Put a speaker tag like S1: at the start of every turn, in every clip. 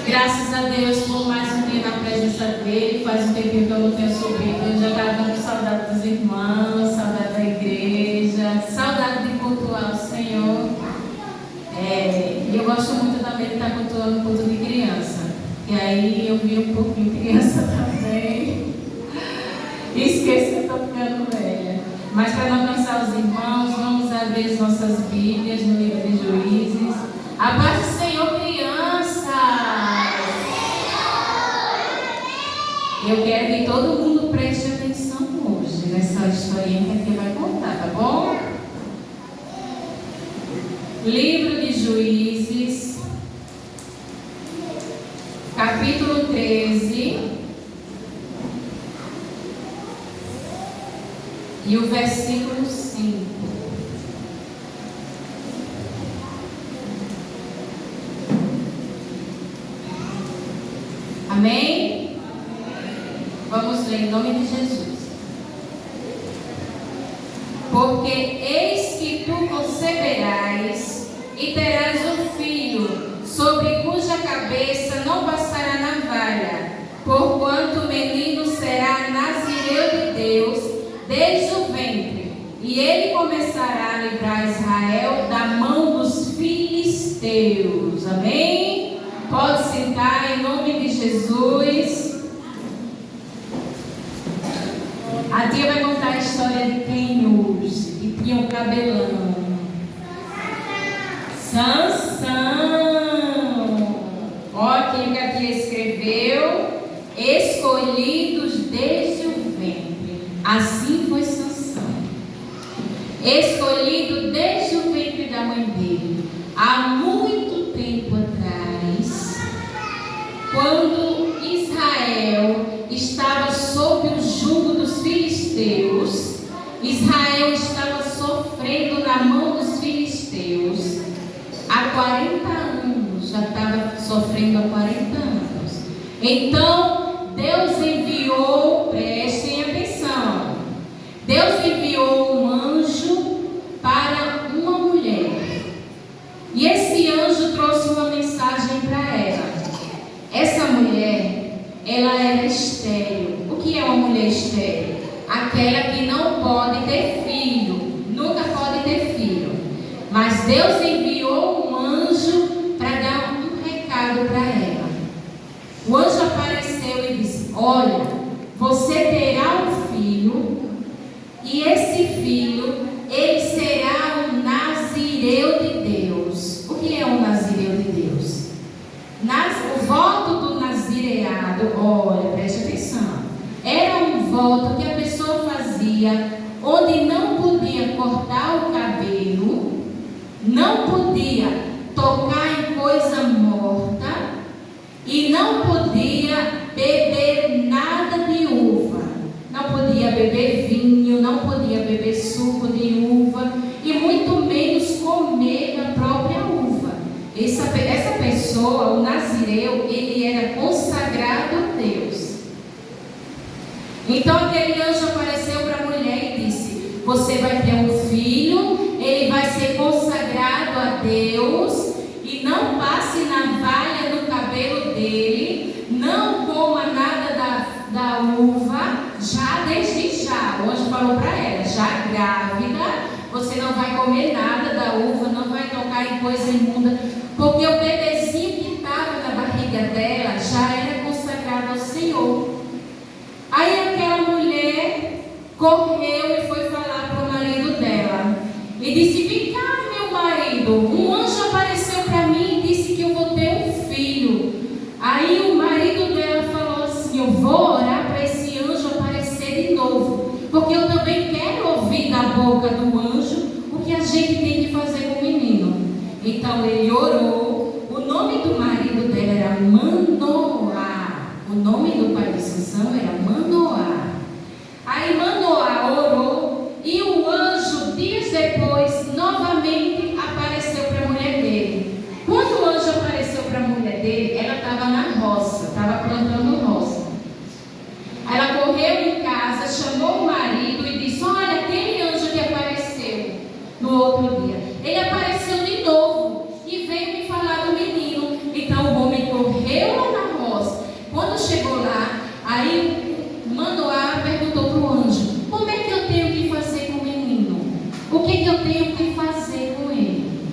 S1: Graças a Deus por mais um dia na presença dele. Faz um tempinho que eu não tenho subido. Eu já estava com saudade dos irmãos, saudade da igreja, saudade de cultuar o Senhor. E eu gosto muito também de estar cultuando o culto de criança. E aí eu vi um pouquinho de criança também. E esqueci que eu estou ficando velha. Mas para não cansar os irmãos, vamos abrir as nossas Bíblias no livro de Juízes. A paz do Senhor, crianças! Eu quero que todo mundo preste atenção hoje nessa historinha que aqui vai contar, tá bom? Livro de Juízes, capítulo 13, e o versículo 5. Amém? Vamos ler em nome de Jesus. Porque eis que tu conceberás e terás um filho, sobre cuja cabeça não passará navalha, porquanto o menino será nazireu de Deus desde o ventre, e ele começará a livrar Israel da mão dos filisteus. Amém? Pode sentar em nome de Jesus. A tia vai contar a história de Quem-Us, que tinha um cabelão. Sansão. Olha aqui que a tia escreveu: escolhidos desde o ventre. Assim foi Sansão, escolhido desde o ventre da mãe dele, há muito tempo atrás, quando Israel estava sob o jugo dos filisteus. Israel estava sofrendo na mão dos filisteus há 40 anos, já estava sofrendo há 40 anos. Então Deus enviou, prestem atenção, Deus enviou um anjo para uma mulher, e esse anjo trouxe uma mensagem para ela. Essa mulher, ela era estéril. O que é uma mulher estéril? Aquela que não pode ter filho, nunca pode ter filho. Mas Deus enviou um anjo para dar um recado para ela. O anjo apareceu e disse: olha, você terá um filho, e esse filho, ele será um nazireu de Deus. O que é um nazireu de Deus? O voto do nazireado, olha, preste atenção, era um voto que a pessoa fazia, onde não podia cortar o cabelo, não podia tocar em coisa morta e não podia beber nada de uva, não podia beber vinho, não podia beber suco de uva e muito menos comer da própria uva. Essa pessoa, o nazireu, ele era consagrado a Deus. Então aquele anjo apareceu para a mulher e disse: você vai ter um filho, ele vai ser consagrado a Deus, e não passe navalha no cabelo dele, não coma nada da uva, já desde já. O anjo falou para ela, já grávida, você não vai comer nada da uva, não vai tocar em coisa imunda, porque o bebezinho que estava na barriga dela já era consagrado ao Senhor. Aí aquela mulher correu e foi falar para o marido dela e disse: vem cá, meu marido, um anjo apareceu para mim e disse que eu vou ter um filho. Aí o marido dela falou assim: eu vou orar para esse anjo aparecer de novo, porque eu também quero ouvir da boca do anjo o que a gente tem que fazer com o menino. Então ele orou. O nome do marido dela era Manoá. O nome do pai de Sansão era Manoá. Aí Manoá orou, e o anjo, dias depois, novamente apareceu para a mulher dele. Quando o anjo apareceu para a mulher dele, ela estava na roça, estava plantando roça. Ela correu em casa, chamou o marido e disse: olha, aquele anjo que apareceu no outro dia, ele apareceu de novo e veio me falar do menino. Então o homem correu lá na roça. Quando chegou lá, aí Manoá perguntou para o anjo: como é que eu tenho que fazer com o menino? O que eu tenho que fazer com ele?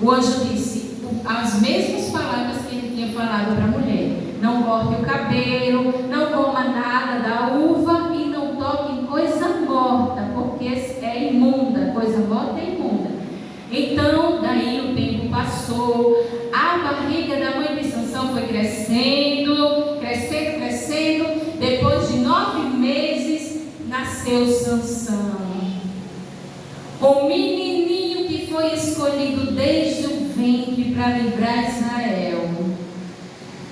S1: O anjo disse as mesmas palavras que ele tinha falado para a mulher: não corte o cabelo, não coma nada da uva e não toque em coisa morta, porque é imunda, coisa morta é imunda. Então, daí o tempo passou, a barriga da mãe de Sansão foi crescendo, crescendo, crescendo. Depois de 9 meses, nasceu Sansão, o menininho que foi escolhido desde o ventre para livrar Israel.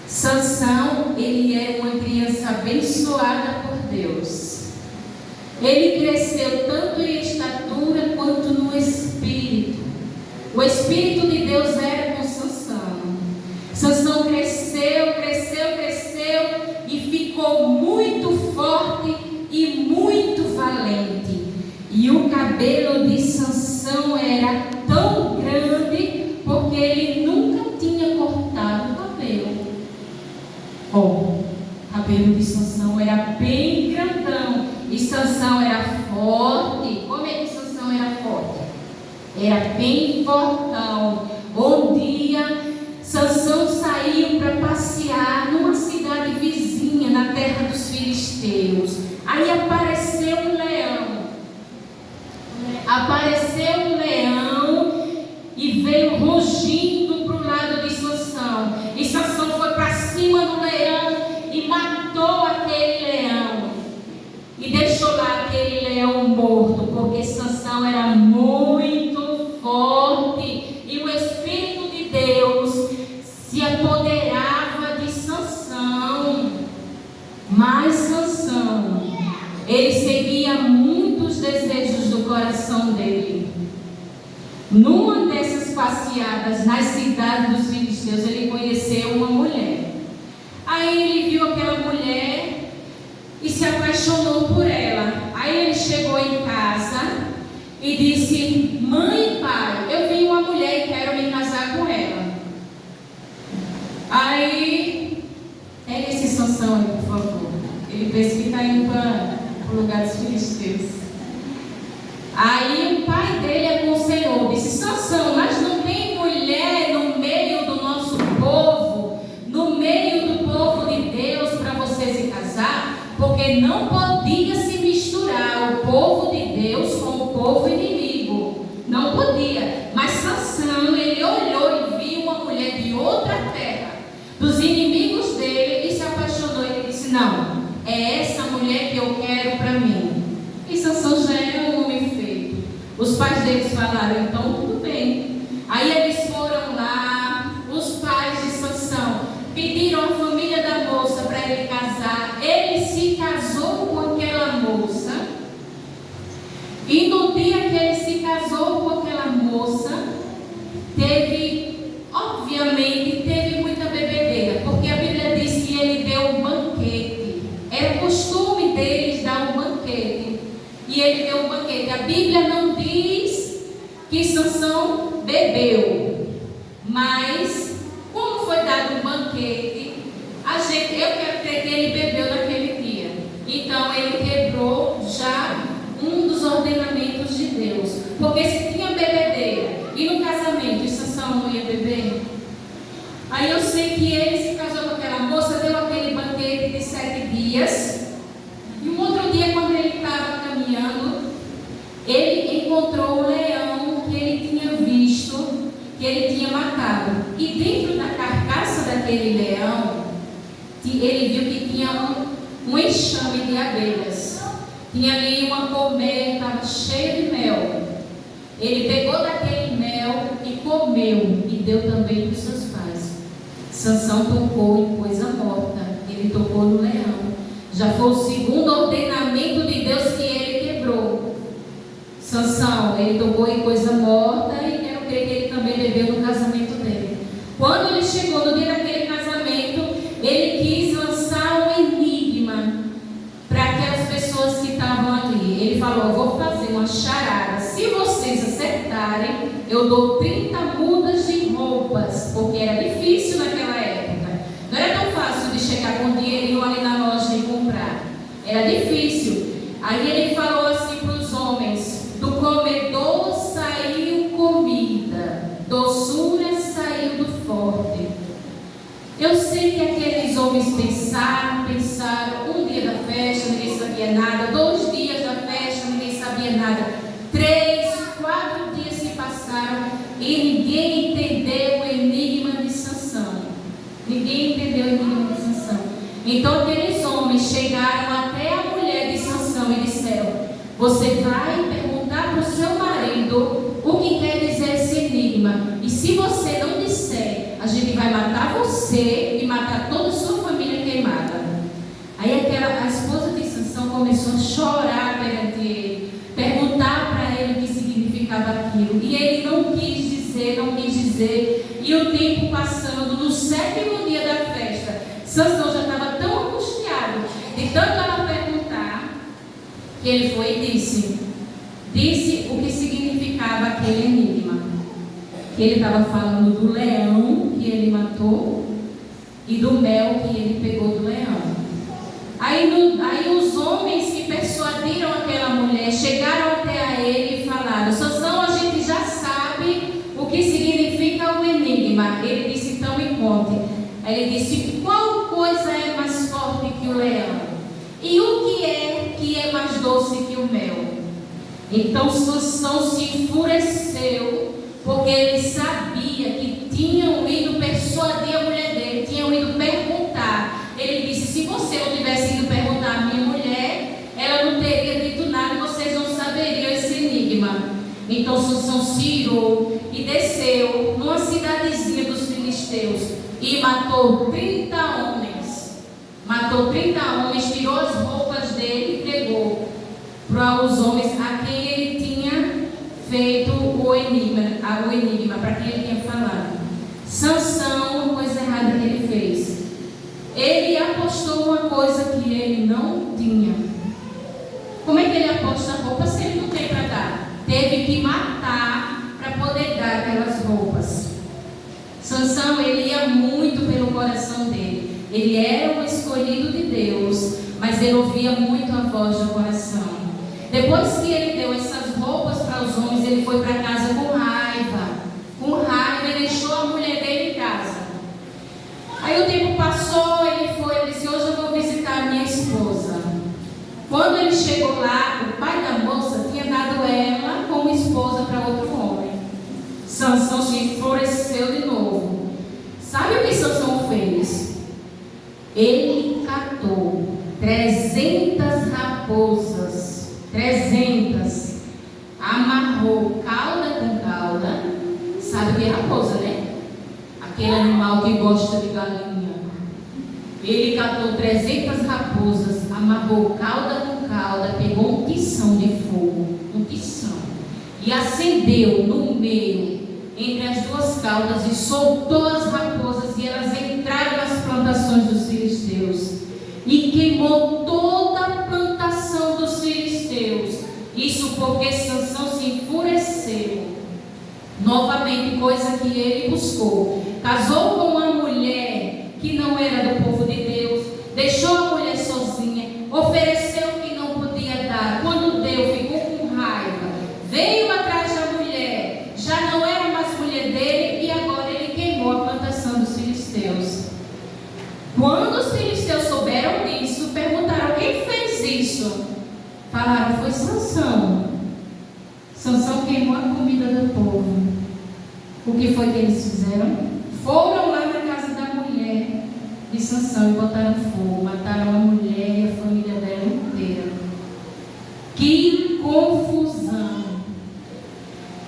S1: Sansão, ele era uma criança abençoada por Deus. Ele cresceu tanto em estatura quanto no espírito. O Espírito de Deus era com Sansão. Sansão cresceu, cresceu, cresceu e ficou muito forte e muito valente. E o cabelo de Sansão era tão grande porque ele nunca tinha cortado o cabelo. O cabelo de Sansão era bem grandão e Sansão era forte. Como é que Sansão era forte? Era bem fortão. Um dia Sansão saiu para passear numa cidade vizinha, na terra dos filisteus. Aí apareceu um leão. E veio rugindo para o lado de Sansão. E Sansão foi para cima do leão e matou aquele leão. E deixou lá aquele leão morto, porque Sansão era muito forte. E o Espírito de Deus se apoderava de Sansão. Mas Sansão, ele seguia muitos desejos do coração dele. Numa dessas passeadas nas cidades dos filisteus, ele conheceu uma mulher. Aí ele viu aquela mulher e se apaixonou por ela. Aí ele chegou em casa e disse: mãe e pai, eu vi uma mulher e quero me casar com ela. Aí, pega esse Sansão aí, por favor. Ele pensa que está indo para o lugar dos filisteus. Aí o pai dele aconselhou, disse: Sansão, mas não tem mulher no meio do nosso povo, no meio do povo de Deus, para você se casar? Porque não podia se misturar o povo de Deus com o povo inimigo. Não podia. Mas Sansão, ele olhou e viu uma mulher de outra terra, dos inimigos dele, e se apaixonou. Ele disse: não, é essa mulher que eu quero para mim. E Sansão já era um homem feito. Os pais deles falaram: então tudo bem. Aí eles foram lá, os pais de Sansão pediram a família da moça para ele casar. Ele se casou com aquela moça. E no dia que ele se casou com aquela moça, obviamente teve muita bebedeira, porque a Bíblia diz que ele deu um banquete. Era costume deles dar um banquete. E ele deu um banquete. A Bíblia não diz que Sansão bebeu, mas como foi dado um banquete, eu quero crer que ele bebeu naquele dia. Então ele quebrou já um dos ordenamentos de Deus, porque se tinha bebedeira e no casamento Sansão não ia beber. Aí eu sei que ele se casou com aquela moça, deu aquele banquete de 7 dias. E um outro dia, quando ele estava caminhando, ele encontrou o leão que ele tinha visto, que ele tinha matado. E dentro da carcaça daquele leão, ele viu que tinha um enxame de abelhas. Tinha ali uma colmeia, estava cheia de mel. Ele pegou daquele mel e comeu, e deu também para os seus pais. Sansão tocou em coisa morta, ele tocou no leão. Já foi o segundo ordenamento de Deus que ele quebrou. Sansão, ele tocou em coisa morta, e quero crer que ele também bebeu no casamento dele. Quando ele chegou no dia daquele casamento, ele quis lançar um enigma para aquelas pessoas que estavam ali. Ele falou: eu vou fazer uma charada. Se vocês acertarem, eu dou 30 mudas de roupas, porque era difícil naquela época. Eu sei que aqueles homens pensaram, um dia da festa, ninguém sabia nada, 2 dias da festa, ninguém sabia nada, 3, 4 dias se passaram e ninguém entendeu o enigma de Sansão. Ninguém entendeu o enigma de Sansão. Então aqueles homens chegaram até a mulher de Sansão e disseram: você vai perguntar para o seu marido o que quer dizer esse enigma, e se você não disser, a gente vai matar você e matar toda a sua família queimada. Aí a esposa de Sansão começou a chorar perante ele, perguntar para ele o que significava aquilo, e ele não quis dizer, e o tempo passando, no 7º dia da festa, Sansão já estava tão angustiado de tanto ela perguntar, que ele foi e disse o que significava aquele enigma. Que ele estava falando do leão que ele matou e do mel que ele pegou do leão. Aí os homens que persuadiram aquela mulher chegaram até a ele e falaram: Sansão, a gente já sabe o que significa o enigma. Ele disse: então me conte. Aí ele disse: qual coisa é mais forte que o leão? E o que é mais doce que o mel? Então Sansão se enfureceu, porque ele sabia que tinham ido persuadir a mulher dele, tinham ido perguntar. Ele disse: se você não tivesse ido perguntar à minha mulher, ela não teria dito nada e vocês não saberiam esse enigma. Então Sansão se irou e desceu numa cidadezinha dos filisteus e matou 30 homens. Matou 30 homens, tirou as roupas dele e entregou para os homens a quem ele tinha feito o enigma, para quem ele tinha falado. Sansão, uma coisa errada que ele fez. Ele apostou uma coisa que ele não tinha. Como é que ele aposta a roupa se ele não tem para dar? Teve que matar para poder dar aquelas roupas. Sansão, ele ia muito pelo coração dele. Ele era um escolhido de Deus, mas ele ouvia muito a voz do coração. Depois que ele deu essas roupas para os homens, ele foi para casa com raiva. Com raiva, ele deixou a mulher dele em casa. Aí o tempo passou, ele disse: hoje eu vou visitar a minha esposa. Quando ele chegou lá, o pai da moça tinha dado ela como esposa para outro homem. Sansão se enfureceu de novo. Sabe o que Sansão fez? Ele catou 300 raposas, 300, amarrou cauda com cauda. Sabe o que é raposa, né? Aquele animal que gosta de galinha. Ele catou 300 raposas, amarrou cauda com cauda, pegou um tição de fogo, e acendeu no meio, entre as duas caudas, e soltou as raposas, e elas entraram nas plantações dos filisteus, e queimou toda a plantação dos filisteus. Isso porque Sansão se enfureceu. Novamente, coisa que ele buscou. Casou com uma mulher que não era do povo de Deus, deixou a mulher sozinha, ofereceu o que não podia dar. Quando deu, ficou com raiva, veio atrás da mulher, já não era mais mulher dele, e agora ele queimou a plantação dos filisteus. Quando os filisteus souberam disso, perguntaram: quem fez isso? Falaram: foi Sansão. Sansão queimou a comida do povo. O que foi que eles fizeram? Foram lá na casa da mulher de Sansão e botaram fogo, mataram a mulher e a família dela inteira. Que confusão!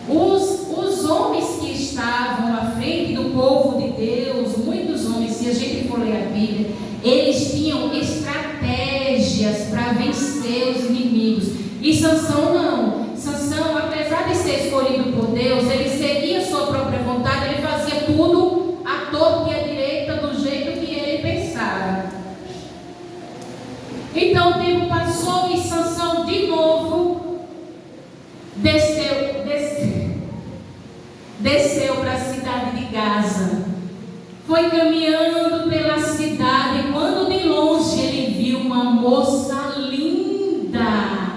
S1: Os homens que estavam à frente do povo de Deus, muitos homens, se a gente for ler a Bíblia, eles tinham estratégias para vencer os inimigos. E Sansão não. Sansão, apesar de ser escolhido por Deus, ele seguia sua própria vontade, ele fazia tudo à torta e à direita, do jeito que ele pensava. Então o tempo passou e Sansão de novo desceu para a cidade de Gaza. Foi caminhando pela cidade e quando de longe ele viu uma moça linda.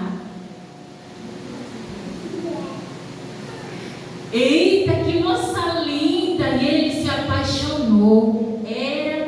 S1: Eita, que moça linda! E ele se apaixonou. Era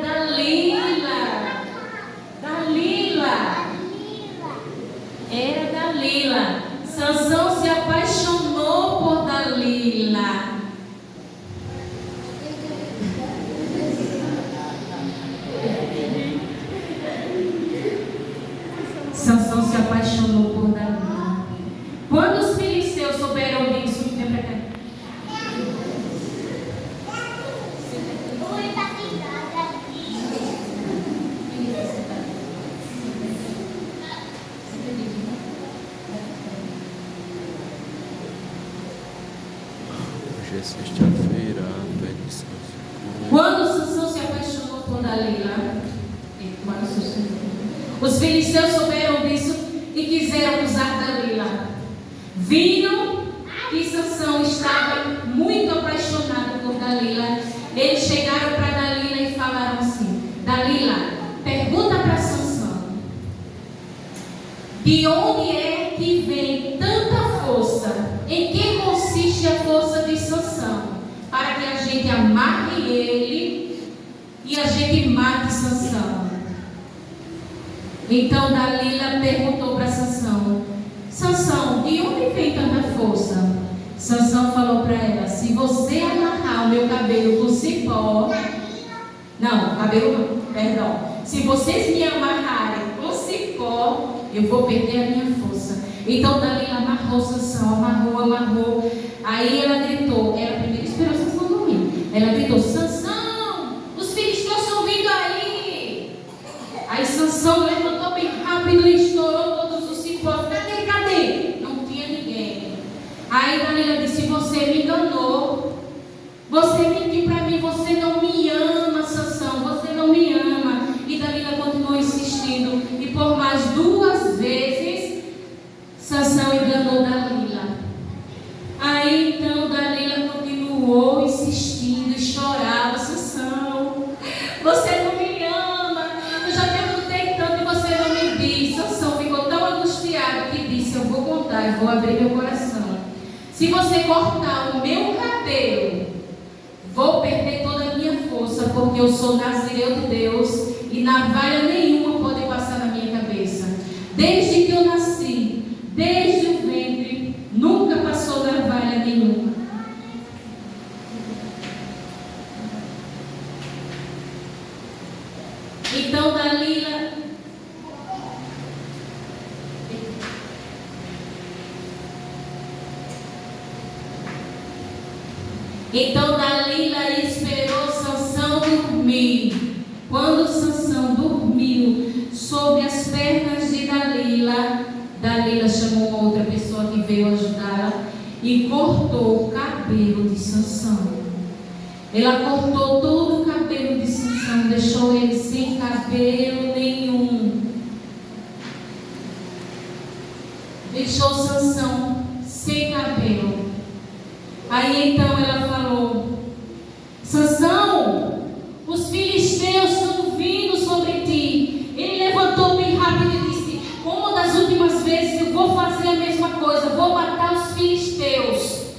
S2: sexta-feira,
S1: quando Sansão se apaixonou por Dalila, os filisteus souberam disso e quiseram usar Dalila. Viram que Sansão estava muito apaixonado por Dalila. Eles chegaram para Dalila e falaram assim: Dalila, pergunta para Sansão, de onde é que vem tanta força? Em que consiste a força de Sansão? Para que a gente amarre ele e a gente mate Sansão. Então Dalila perguntou para Sansão: Sansão, de onde vem tanta força? Sansão falou para ela: se você amarrar o meu cabelo com cipó, se vocês me amarrarem com cipó, eu vou perder a minha força. Então Dalila amarrou Sansão, amarrou. Aí ela gritou, ela primeiro esperou Sansão dormir. Ela gritou: Sansão, os filisteus estão vindo aí. Aí Sansão levantou bem rápido e estourou todos os cipós. Cadê? Não tinha ninguém. Aí Dalila disse: você me enganou. Você mentiu para mim, você não me ama, Sansão, você não me ama. E Dalila continuou insistindo. E por mais 2 vezes, Sansão enganou Dalila. Aí então Dalila continuou insistindo e chorava: Sansão, você não me ama. Eu já perguntei tanto e você não me diz. Sansão ficou tão angustiado que disse: eu vou contar, eu vou abrir meu coração. Se você cortar o meu cabelo, vou perder toda a minha força, porque eu sou nazireu de Deus e navalha nenhuma pode passar na minha cabeça. Desde que eu nasci, desde o ventre, nunca passou navalha nenhuma. Então Dalila esperou Sansão dormir. Quando Sansão dormiu sobre as pernas de Dalila, Dalila chamou outra pessoa que veio ajudá-la e cortou o cabelo de Sansão. Ela cortou todo o cabelo de Sansão, deixou ele sem cabelo nenhum. Deixou Sansão sem cabelo. Aí então ela falou: Sansão, os filisteus estão vindo sobre ti. Ele levantou bem rápido e disse: como das últimas vezes, eu vou fazer a mesma coisa, vou matar os filisteus.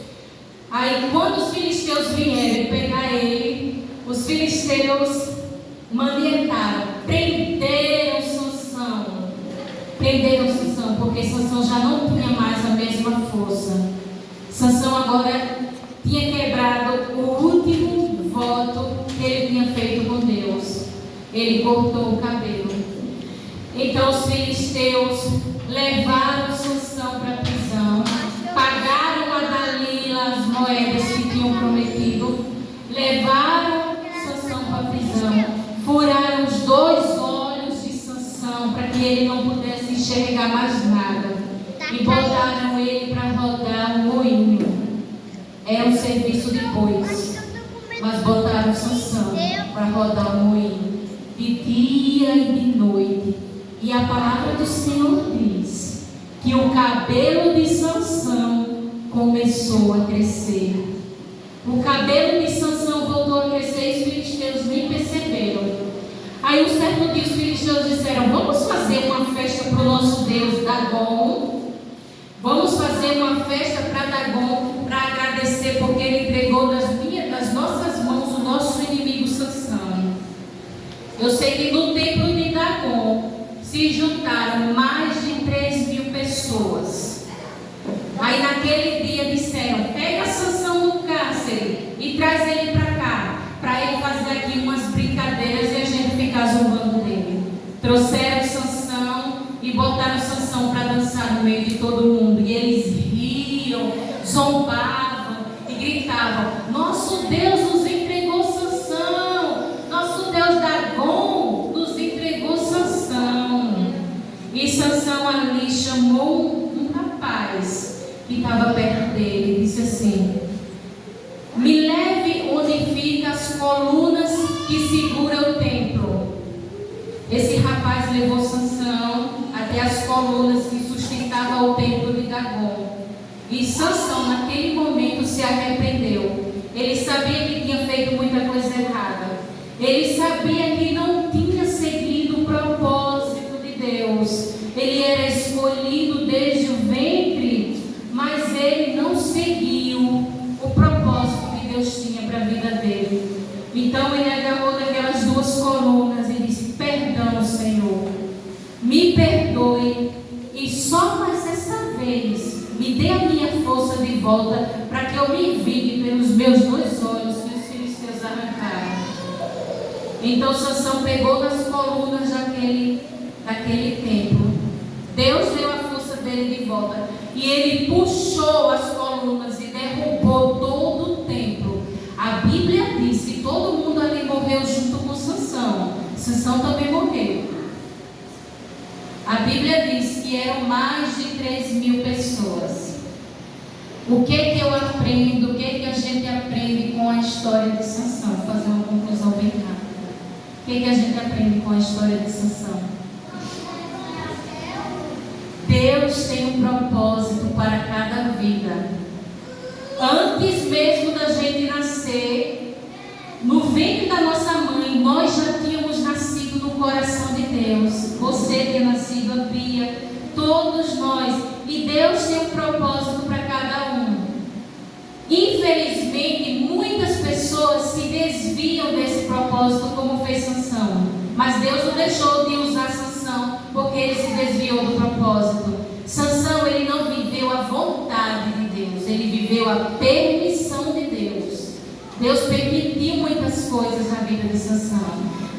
S1: Aí quando os filisteus vieram pegar ele, os filisteus manietaram, prenderam Sansão, porque Sansão já não tinha mais a mesma força. Sansão agora tinha quebrado o último voto que ele tinha feito com Deus. Ele cortou o cabelo. Então os filisteus levaram Sansão para a prisão, pagaram a Dalila as moedas que tinham prometido, levaram Sansão para a prisão, furaram os 2 olhos de Sansão para que ele não pudesse enxergar mais nada e botaram ele para rodar um moinho. É um serviço de bois, mas botaram Sansão para rodar um moinho de dia e de noite. E a palavra do Senhor diz que o cabelo de Sansão começou a crescer. O cabelo de Sansão voltou a crescer e os filisteus nem perceberam. Aí um certo dia os filisteus disseram: vamos fazer uma festa para o nosso Deus Dagon. Vamos fazer uma festa para Dagon, para agradecer porque ele entregou das nossas mãos o nosso inimigo Sansão. Eu sei que no templo de Dagon se juntaram mais de 3.000 pessoas. Aí naquele dia disseram: pega Sansão no cárcere e traz ele para cá, para ele fazer aqui umas brincadeiras e a gente ficar zombando dele. Trouxeram Sansão e botaram Sansão para dançar no meio de todo mundo. E eles riam, zombavam e gritavam: nosso Deus nos entregou Sansão, nosso Deus Dagon nos entregou Sansão. E Sansão ali chamou um rapaz que estava perto dele e disse assim: colunas que seguram o templo. Esse rapaz levou Sansão até as colunas que sustentavam o templo de Dagon. E Sansão, naquele momento, se arrependeu. Ele sabia que tinha feito muita coisa errada. Ele sabia que não tinha seguido o propósito de Deus. Ele era escolhido desde o ventre, mas ele não seguiu o propósito que Deus tinha para a vida dele. Então ele agarrou daquelas duas colunas e disse: perdão, Senhor, me perdoe, e só mais essa vez me dê a minha força de volta, para que eu me vingue pelos meus dois olhos que os filisteus arrancaram. Então Sansão pegou das colunas daquele templo. Deus deu a força dele de volta, e ele puxou as colunas e derrubou todo o templo. A Bíblia diz que todo mundo ali morreu junto com Sansão. Sansão também morreu. A Bíblia diz que eram mais de 3.000 pessoas. O que eu aprendo, o que a gente aprende com a história de Sansão? Vou fazer uma conclusão bem rápida. O que a gente aprende com a história de Sansão? Deus tem um propósito para cada vida. Antes mesmo da gente nascer, no ventre da nossa mãe, nós já tínhamos nascido no coração de Deus. Você tem nascido, a Bia, todos nós. E Deus tem um propósito para cada um. Infelizmente, muitas pessoas se desviam desse propósito, como fez Sansão. Mas Deus não deixou de usar Sansão, porque ele se desviou do propósito. Sansão, ele não viveu a vontade de Deus, ele viveu a permissão de Deus. Deus permitiu muitas coisas na vida de Sansão.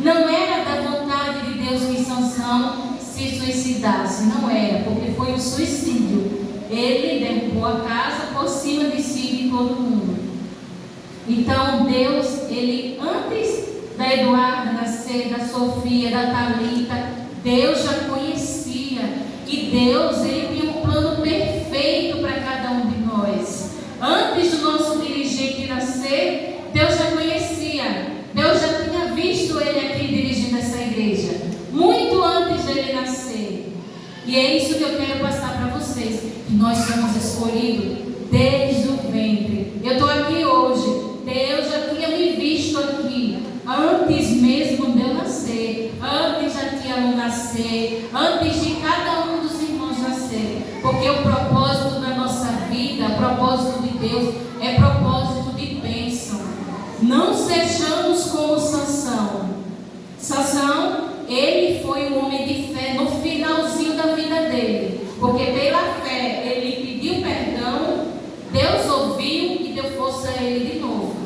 S1: Não era da vontade de Deus que Sansão se suicidasse, não era, porque foi um suicídio. Ele derrubou a casa por cima de si e de todo mundo. Então Deus, ele, antes da Eduarda nascer, da Sofia, da Thalita, Deus já conhecia. E Deus, ele tinha um plano perfeito para cada um de nós. Antes do nosso dirigente nascer, Deus já conhecia. Deus já tinha visto ele aqui dirigindo essa igreja, muito antes dele nascer. E é isso que eu quero passar para vocês, que nós somos escolhidos desde o ventre. Eu estou aqui hoje, Deus já tinha me visto aqui, antes mesmo de eu nascer, antes da tia Lu nascer, antes de cada um dos irmãos nascer. Porque o propósito da nossa vida, o propósito de Deus, é propósito de bênção. Não sejamos como Sansão. Sansão, ele foi um homem de fé no finalzinho da vida dele, porque pela fé ele pediu perdão, Deus ouviu e deu força a ele de novo.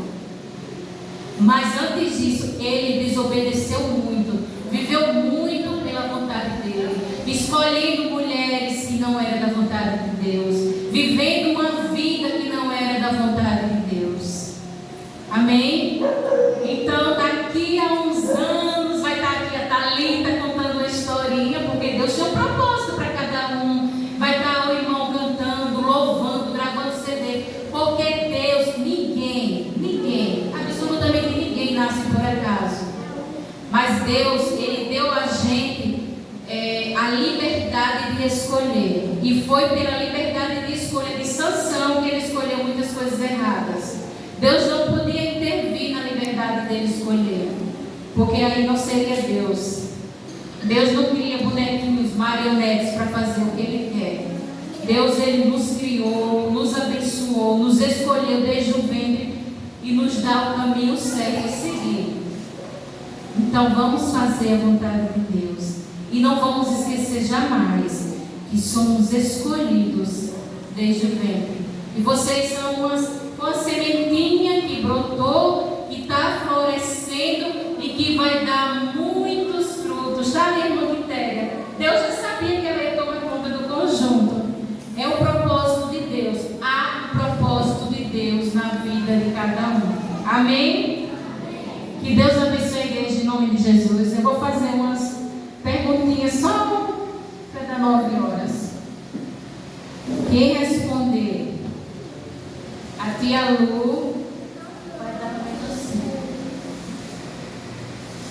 S1: Mas antes disso, ele desobedeceu muito, viveu muito pela vontade dele, escolhendo mulheres que não eram da vontade de Deus, vivendo uma vida que não era da vontade de Deus. Amém? Então, daqui a uns anos, vai estar aqui a Thalita contando uma historinha, porque Deus tem um propósito para cada um. Vai estar o irmão cantando, louvando, gravando CD, porque Deus, ninguém, absolutamente ninguém nasce por acaso. Mas Deus, ele deu a gente a liberdade de escolher. E foi pela liberdade de escolha de Sansão que ele escolheu muitas coisas erradas. Deus não podia intervir na liberdade dele escolher, porque aí não seria Deus. Deus não cria bonequinhos, marionetes para fazer o que ele quer. Deus, ele nos criou, nos abençoou, nos escolheu desde o ventre e nos dá o caminho certo a seguir. Então vamos fazer a vontade de Deus. E não vamos esquecer jamais que somos escolhidos desde o ventre. E vocês são uma sementinha que brotou e está florescendo e que vai dar muitos frutos. Está ali, irmã Quitéria? Deus já sabia que ela ia tomar conta do conjunto. É o propósito de Deus. Há um propósito de Deus na vida de cada um. Amém? Que Deus abençoe a igreja em nome de Jesus. Eu vou fazer umas perguntinhas só para dar 9 horas. Quem responder? A tia Lu